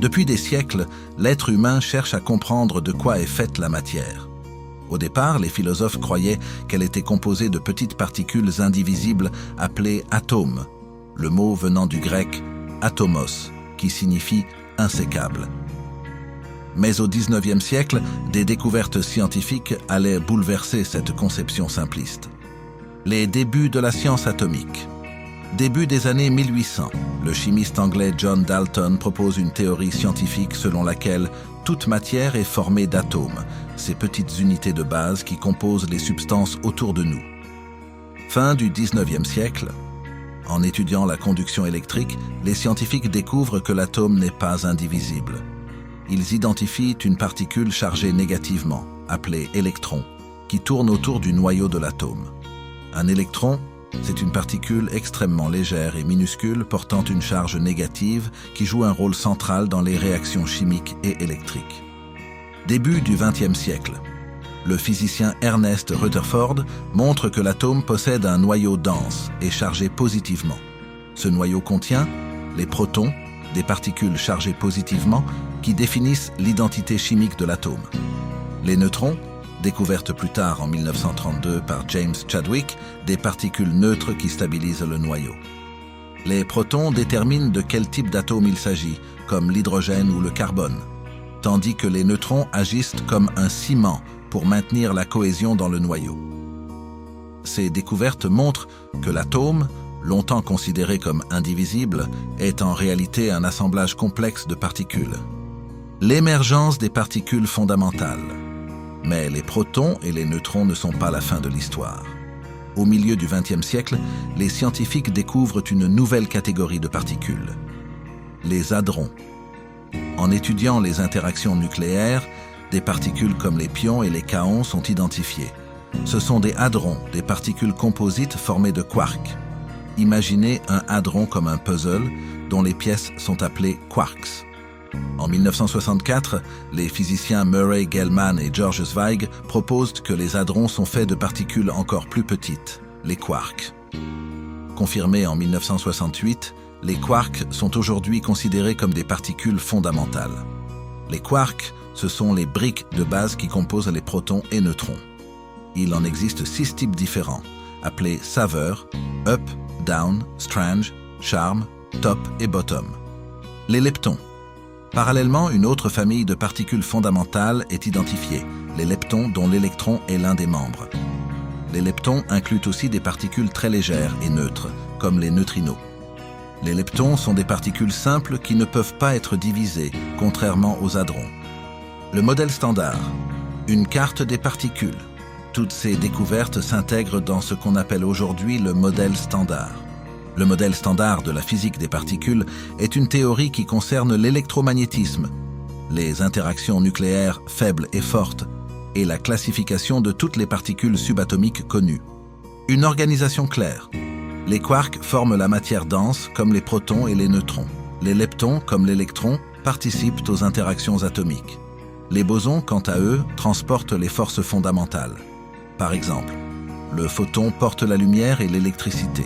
Depuis des siècles, l'être humain cherche à comprendre de quoi est faite la matière. Au départ, les philosophes croyaient qu'elle était composée de petites particules indivisibles appelées atomes, le mot venant du grec « atomos », qui signifie « insécable ». Mais au XIXe siècle, des découvertes scientifiques allaient bouleverser cette conception simpliste. Les débuts de la science atomique. Début des années 1800, le chimiste anglais John Dalton propose une théorie scientifique selon laquelle toute matière est formée d'atomes, ces petites unités de base qui composent les substances autour de nous. Fin du XIXe siècle, en étudiant la conduction électrique, les scientifiques découvrent que l'atome n'est pas indivisible. Ils identifient une particule chargée négativement, appelée électron, qui tourne autour du noyau de l'atome. Un électron, c'est une particule extrêmement légère et minuscule portant une charge négative qui joue un rôle central dans les réactions chimiques et électriques. Début du XXe siècle, le physicien Ernest Rutherford montre que l'atome possède un noyau dense et chargé positivement. Ce noyau contient les protons, des particules chargées positivement qui définissent l'identité chimique de l'atome. Les neutrons, découverte plus tard en 1932 par James Chadwick, des particules neutres qui stabilisent le noyau. Les protons déterminent de quel type d'atome il s'agit, comme l'hydrogène ou le carbone, tandis que les neutrons agissent comme un ciment pour maintenir la cohésion dans le noyau. Ces découvertes montrent que l'atome, longtemps considéré comme indivisible, est en réalité un assemblage complexe de particules. L'émergence des particules fondamentales. Mais les protons et les neutrons ne sont pas la fin de l'histoire. Au milieu du XXe siècle, les scientifiques découvrent une nouvelle catégorie de particules, les hadrons. En étudiant les interactions nucléaires, des particules comme les pions et les kaons sont identifiées. Ce sont des hadrons, des particules composites formées de quarks. Imaginez un hadron comme un puzzle dont les pièces sont appelées quarks. En 1964, les physiciens Murray Gell-Mann et George Zweig proposent que les hadrons sont faits de particules encore plus petites, les quarks. Confirmés en 1968, les quarks sont aujourd'hui considérés comme des particules fondamentales. Les quarks, ce sont les briques de base qui composent les protons et neutrons. Il en existe 6 types différents, appelés saveur, up, down, strange, charm, top et bottom. Les leptons. Parallèlement, une autre famille de particules fondamentales est identifiée, les leptons dont l'électron est l'un des membres. Les leptons incluent aussi des particules très légères et neutres, comme les neutrinos. Les leptons sont des particules simples qui ne peuvent pas être divisées, contrairement aux hadrons. Le modèle standard, une carte des particules. Toutes ces découvertes s'intègrent dans ce qu'on appelle aujourd'hui le modèle standard. Le modèle standard de la physique des particules est une théorie qui concerne l'électromagnétisme, les interactions nucléaires faibles et fortes, et la classification de toutes les particules subatomiques connues. Une organisation claire. Les quarks forment la matière dense, comme les protons et les neutrons. Les leptons, comme l'électron, participent aux interactions atomiques. Les bosons, quant à eux, transportent les forces fondamentales. Par exemple, le photon porte la lumière et l'électricité.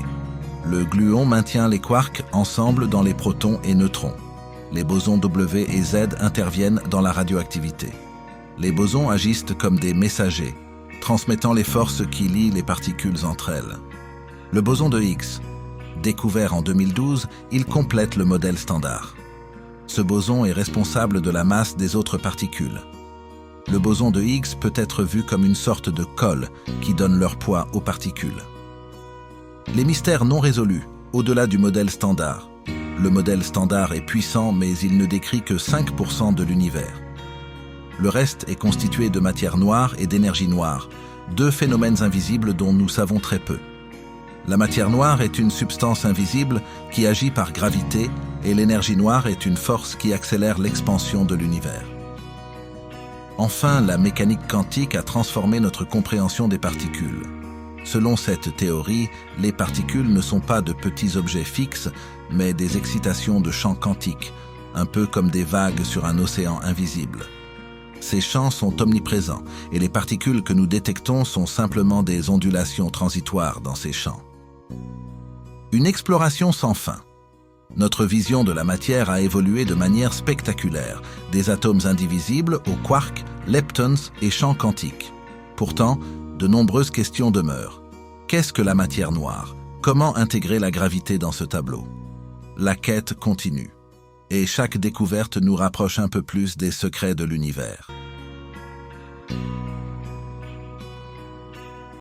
Le gluon maintient les quarks ensemble dans les protons et neutrons. Les bosons W et Z interviennent dans la radioactivité. Les bosons agissent comme des messagers, transmettant les forces qui lient les particules entre elles. Le boson de Higgs, découvert en 2012, il complète le modèle standard. Ce boson est responsable de la masse des autres particules. Le boson de Higgs peut être vu comme une sorte de colle qui donne leur poids aux particules. Les mystères non résolus, au-delà du modèle standard. Le modèle standard est puissant, mais il ne décrit que 5% de l'univers. Le reste est constitué de matière noire et d'énergie noire, 2 phénomènes invisibles dont nous savons très peu. La matière noire est une substance invisible qui agit par gravité et l'énergie noire est une force qui accélère l'expansion de l'univers. Enfin, la mécanique quantique a transformé notre compréhension des particules. Selon cette théorie, les particules ne sont pas de petits objets fixes, mais des excitations de champs quantiques, un peu comme des vagues sur un océan invisible. Ces champs sont omniprésents, et les particules que nous détectons sont simplement des ondulations transitoires dans ces champs. Une exploration sans fin. Notre vision de la matière a évolué de manière spectaculaire, des atomes indivisibles aux quarks, leptons et champs quantiques. Pourtant, de nombreuses questions demeurent. Qu'est-ce que la matière noire? Comment intégrer la gravité dans ce tableau? La quête continue. Et chaque découverte nous rapproche un peu plus des secrets de l'univers.